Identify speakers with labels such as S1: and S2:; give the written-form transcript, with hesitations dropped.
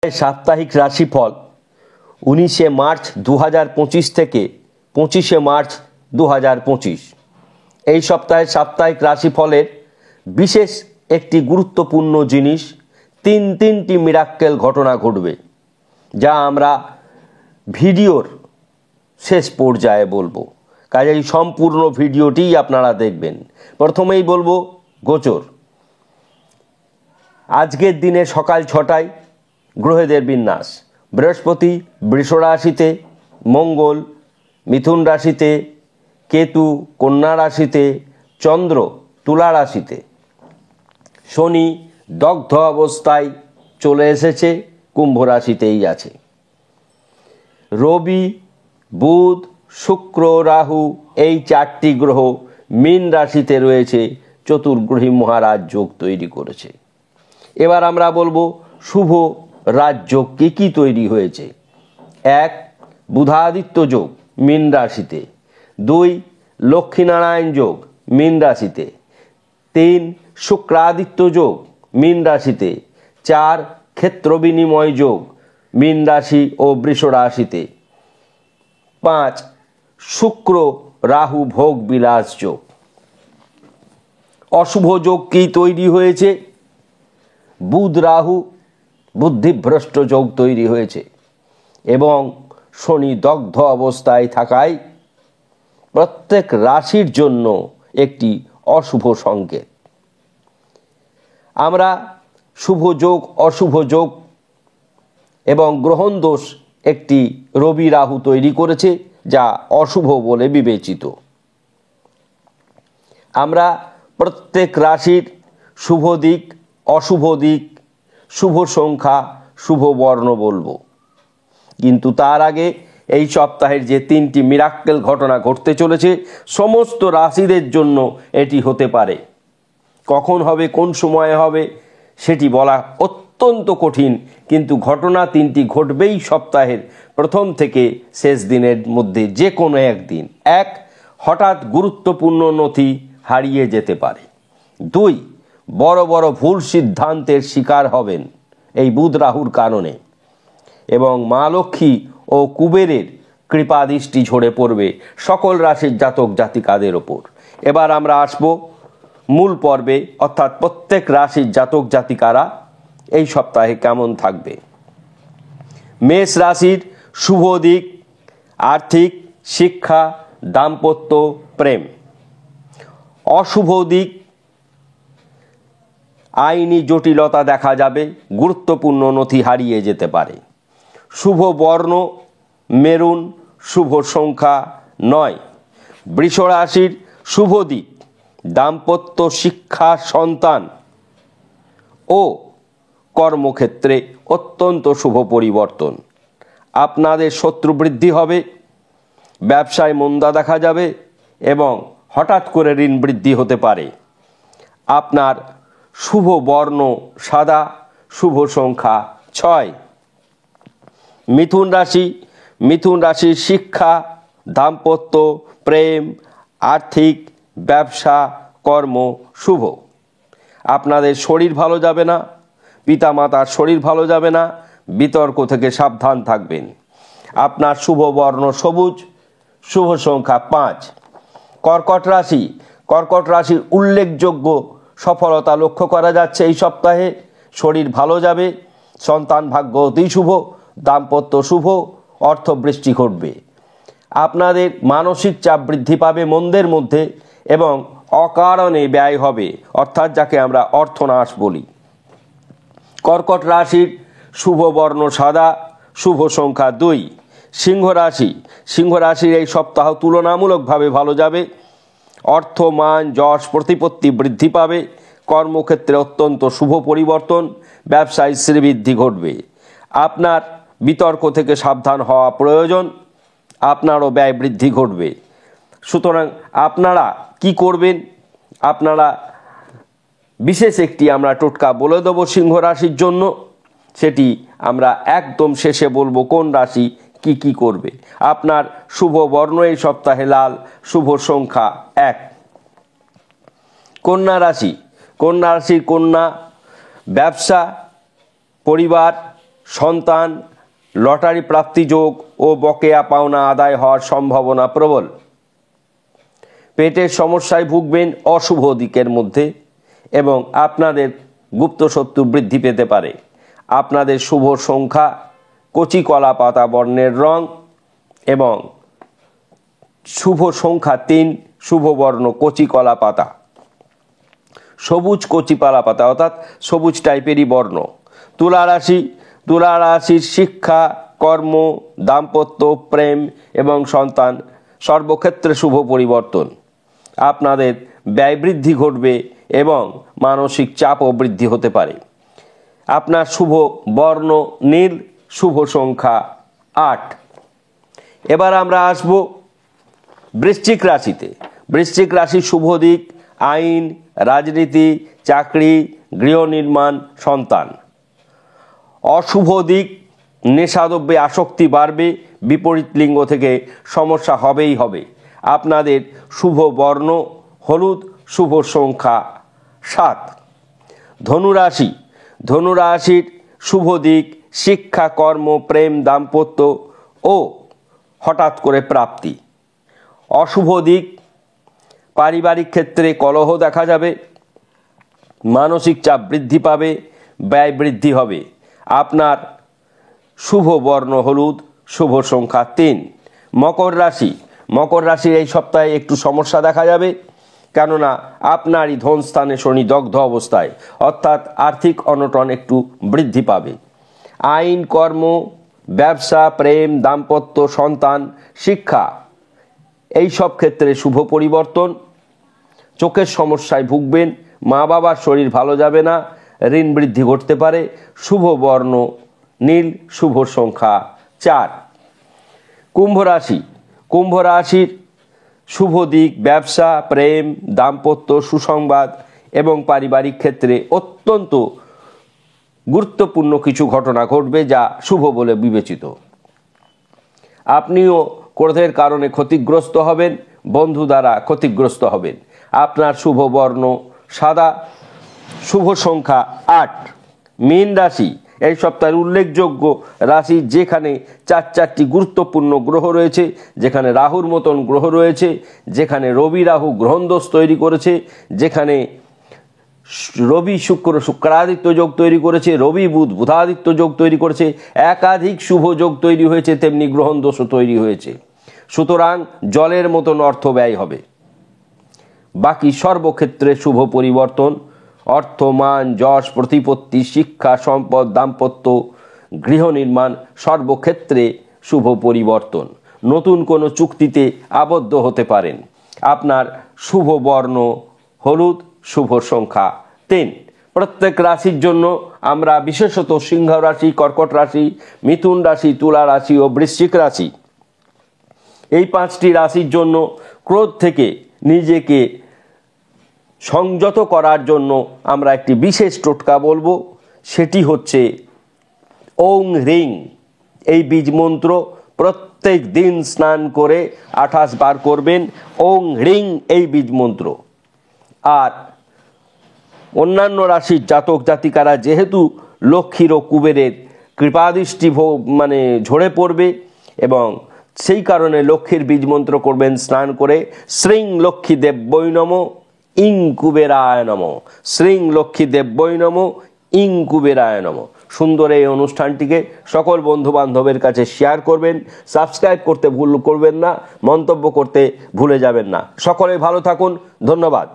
S1: সাপ্তাহিক রাশিফল 19শে মার্চ 2025 থেকে 25শে মার্চ 2025। এই সপ্তাহের সাপ্তাহিক রাশিফলের বিশেষ একটি গুরুত্বপূর্ণ জিনিস, তিনটি মিরাক্কেল ঘটনা ঘটবে, যা আমরা ভিডিওর শেষ পর্যায়ে বলবো। কাজেই সম্পূর্ণ ভিডিওটিই আপনারা দেখবেন। প্রথমেই বলবো গোচর। আজকের দিনে সকাল 6টায় গ্রহেদের বিন্যাস: বৃহস্পতি বৃষ রাশিতে, মঙ্গল মিথুন রাশিতে, কেতু কন্যা রাশিতে, চন্দ্র তুলা রাশিতে, শনি দগ্ধ অবস্থায় চলে এসেছে, কুম্ভ রাশিতেই আছে। রবি বুধ শুক্র রাহু এই চারটি গ্রহ মীন রাশিতে রয়েছে, চতুর্গ্রহী মহারাজ যোগ তৈরি করেছে। এবার আমরা বলবো শুভ রাজযোগ কি কি তৈরি হয়েছে। 1 বুধাদিত্য যোগ মীন রাশিতে, 2 লক্ষ্মীনারায়ণ যোগ মীন রাশিতে, 3 শুক্রাদিত্য যোগ মীন রাশিতে, 4 ক্ষেত্র বিনিময় যোগ মীন রাশি ও বৃষ রাশিতে, 5 শুক্র রাহু ভোগ বিলাস যোগ। অশুভ যোগ কি তৈরি হয়েছে? বুধ রাহু বুদ্ধিভ্রষ্ট যোগ তৈরি হয়েছে এবং শনি দগ্ধ অবস্থায় থাকায় প্রত্যেক রাশির জন্য একটি অশুভ সংকেত। আমরা শুভ যোগ অশুভ যোগ এবং গ্রহণ দোষ একটি রবি রাহু তৈরি করেছে, যা অশুভ বলে বিবেচিত। আমরা প্রত্যেক রাশির শুভ দিক অশুভ দিক, শুভ সংখ্যা শুভ বর্ণ বলবো, কিন্তু তার আগে এই সপ্তাহের যে 3টি মিরাক্কেল ঘটনা ঘটতে চলেছে, সমস্ত রাশিদের জন্য এটি হতে পারে। কখন হবে, কোন সময়ে হবে সেটি বলা অত্যন্ত কঠিন, কিন্তু ঘটনা 3টি ঘটবেই সপ্তাহের প্রথম থেকে শেষ দিনের মধ্যে যে কোনো একদিন। 1 হঠাৎ গুরুত্বপূর্ণ নথি হারিয়ে যেতে পারে। 2 বড় বড় ভুল সিদ্ধান্তের শিকার হবেন এই বুধ রাহুর কারণে, এবং মা লক্ষ্মী ও কুবেরের কৃপা দৃষ্টি ঝরে পড়বে সকল রাশির জাতক জাতিকাদের ওপর। এবার আমরা আসব মূল পর্বে, অর্থাৎ প্রত্যেক রাশির জাতক জাতিকারা এই সপ্তাহে কেমন থাকবে। মেষ রাশির শুভ দিক আর্থিক, শিক্ষা, দাম্পত্য, প্রেম। অশুভ দিক আইনি জটিলতা দেখা যাবে, গুরুত্বপূর্ণ নথি হারিয়ে যেতে পারে। শুভ বর্ণ মেরুন, শুভ সংখ্যা 9। বৃষ রাশির শুভ দিক দাম্পত্য, শিক্ষা, সন্তান ও কর্মক্ষেত্রে অত্যন্ত শুভ পরিবর্তন। আপনাদের শত্রু বৃদ্ধি হবে, ব্যবসায় মন্দা দেখা যাবে এবং হঠাৎ করে ঋণ বৃদ্ধি হতে পারে। আপনার শুভ বর্ণ সাদা, শুভ সংখ্যা 6। মিথুন রাশি, মিথুন রাশির শিক্ষা, দাম্পত্য, প্রেম, আর্থিক, ব্যবসা, কর্ম শুভ। আপনাদের শরীর ভালো যাবে না, পিতামাতার শরীর ভালো যাবে না, বিতর্ক থেকে সাবধান থাকবেন। আপনার শুভ বর্ণ সবুজ, শুভ সংখ্যা 5। কর্কট রাশি, কর্কট রাশির উল্লেখযোগ্য সফলতা লক্ষ্য করা যাচ্ছে এই সপ্তাহে। শরীর ভালো যাবে, সন্তান ভাগ্য অতি শুভ, দাম্পত্য শুভ, অর্থবৃষ্টি ঘটবে। আপনাদের মানসিক চাপ বৃদ্ধি পাবে মন্দের মধ্যে এবং অকারণে ব্যয় হবে, অর্থাৎ যাকে আমরা অর্থনাশ বলি। কর্কট রাশির শুভ বর্ণ সাদা, শুভ সংখ্যা 2। সিংহ রাশি, সিংহ রাশির এই সপ্তাহ তুলনামূলকভাবে ভালো যাবে। অর্থ, মান, যশ, প্রতিপত্তি বৃদ্ধি পাবে। কর্মক্ষেত্রে অত্যন্ত শুভ পরিবর্তন, ব্যবসায় শ্রীবৃদ্ধি ঘটবে। আপনার বিতর্ক থেকে সাবধান হওয়া প্রয়োজন, আপনারও ব্যয় বৃদ্ধি ঘটবে। সুতরাং আপনারা কি করবেন? আপনারা বিশেষ একটি আমরা টোটকা বলে দেবো সিংহ রাশির জন্য, সেটি আমরা একদম শেষে বলবো কোন রাশি কি কি করবে। আপনার শুভ বর্ণ এই সপ্তাহে লাল, শুভ সংখ্যা 1। কন্যা রাশি, কন্যা রাশির কন্যা ব্যবসা, পরিবার, সন্তান, লটারি প্রাপ্তি যোগ ও বকেয়া পাওনা আদায় হওয়ার সম্ভাবনা প্রবল। পেটের সমস্যায় ভুগবেন অশুভ দিকের মধ্যে এবং আপনাদের গুপ্ত শত্রু বৃদ্ধি পেতে পারে। আপনাদের শুভ সংখ্যা কচি কলা পাতা বর্ণের রং এবং শুভ সংখ্যা 3, শুভ বর্ণ কচি কলা পাতা, সবুজ কচি কলা পাতা অর্থাৎ সবুজ টাইপেরই বর্ণ। তুলা রাশি, তুলা রাশির শিক্ষা, কর্ম, দাম্পত্য, প্রেম এবং সন্তান সর্বক্ষেত্রে শুভ পরিবর্তন। আপনাদের ব্যয় বৃদ্ধি ঘটবে এবং মানসিক চাপও বৃদ্ধি হতে পারে। আপনার শুভ বর্ণ নীল, শুভ সংখ্যা 8। এবার আমরা আসব বৃশ্চিক রাশিতে। বৃশ্চিক রাশির শুভ দিক আইন, রাজনীতি, চাকরি, গৃহ নির্মাণ, সন্তান। অশুভ দিক নেশাদ্রব্যে আসক্তি বাড়বে, বিপরীত লিঙ্গ থেকে সমস্যা হবেই হবে। আপনাদের শুভ বর্ণ হলুদ, শুভ সংখ্যা 7। ধনুরাশি, ধনুরাশির শুভ দিক শিক্ষা, কর্ম, প্রেম, দাম্পত্য ও হঠাৎ করে প্রাপ্তি। অশুভ দিক পারিবারিক ক্ষেত্রে কলহ দেখা যাবে, মানসিক চাপ বৃদ্ধি পাবে, ব্যয় বৃদ্ধি হবে। আপনার শুভ বর্ণ হলুদ, শুভ সংখ্যা 3। মকর রাশি, মকর রাশির এই সপ্তাহে একটু সমস্যা দেখা যাবে, কেননা আপনারই ধনস্থানে শনি দগ্ধ অবস্থায়, অর্থাৎ আর্থিক অনটন একটু বৃদ্ধি পাবে। আইন, কর্ম, ব্যবসা, প্রেম, দাম্পত্য, সন্তান, শিক্ষা এই সব ক্ষেত্রে শুভ পরিবর্তন। চোখের সমস্যায় ভুগবেন, মা বাবার শরীর ভালো যাবে না, ঋণ বৃদ্ধি ঘটতে পারে। শুভ বর্ণ নীল, শুভ সংখ্যা 4। কুম্ভ রাশি, কুম্ভ রাশির শুভ দিক ব্যবসা, প্রেম, দাম্পত্য, সুসংবাদ এবং পারিবারিক ক্ষেত্রে অত্যন্ত গুরুত্বপূর্ণ কিছু ঘটনা ঘটবে যা শুভ বলে বিবেচিত। আপনিও ক্রোধের কারণে ক্ষতিগ্রস্ত হবেন, বন্ধু দ্বারা ক্ষতিগ্রস্ত হবেন। আপনার শুভ বর্ণ সাদা, শুভ সংখ্যা 8। মীন রাশি এই সপ্তাহের উল্লেখযোগ্য রাশি, যেখানে 4টি গুরুত্বপূর্ণ গ্রহ রয়েছে, যেখানে রাহুর মতন গ্রহ রয়েছে, যেখানে রবি রাহু গ্রহণদোষ তৈরি করেছে, যেখানে রবি শুক্র শুক্রাদিত্য যোগ তৈরি করেছে, রবি বুধ বুধাদিত্য যোগ তৈরি করেছে, একাধিক শুভ যোগ তৈরি হয়েছে, তেমনি গ্রহণদোষও তৈরি হয়েছে। সুতরাং জলের মতন অর্থ ব্যয় হবে। বাকি সর্বক্ষেত্রে শুভ পরিবর্তন, অর্থ, মান, যশ, প্রতিপত্তি, শিক্ষা, সম্পদ, দাম্পত্য, গৃহ নির্মাণ সর্বক্ষেত্রে শুভ পরিবর্তন। নতুন কোনো চুক্তিতে আবদ্ধ হতে পারেন। আপনার শুভ বর্ণ হলুদ, শুভ সংখ্যা 3। প্রত্যেক রাশির জন্য আমরা বিশেষত সিংহ রাশি, কর্কট রাশি, মিথুন রাশি, তুলা রাশি ও বৃশ্চিক রাশি, এই 5টি রাশির জন্য ক্রোধ থেকে নিজেকে সংযত করার জন্য আমরা একটি বিশেষ টোটকা বলবো। সেটি হচ্ছে ওং হ্রিং এই বীজ মন্ত্র প্রত্যেক দিন স্নান করে 28 বার করবেন। ওং হ্রিং এই বীজ মন্ত্র। আর অন্যান্য রাশির জাতক জাতিকারা যেহেতু লক্ষ্মীর ও কুবেরের কৃপাদৃষ্টি ঝরে পড়বে এবং সেই কারণে লক্ষ্মীর বীজ মন্ত্র করবেন স্নান করে। শ্রীং লক্ষ্মী দেব্যৈ নমঃ ইং কুবেরায় নমঃ, শ্রীং লক্ষ্মী দেব্যৈ নমঃ ইং কুবেরায় নমঃ। সুন্দর এই অনুষ্ঠানটিকে সকল বন্ধু বান্ধবের কাছে শেয়ার করবেন, সাবস্ক্রাইব করতে ভুল করবেন না, মন্তব্য করতে ভুলে যাবেন না। সকলে ভালো থাকুন, ধন্যবাদ।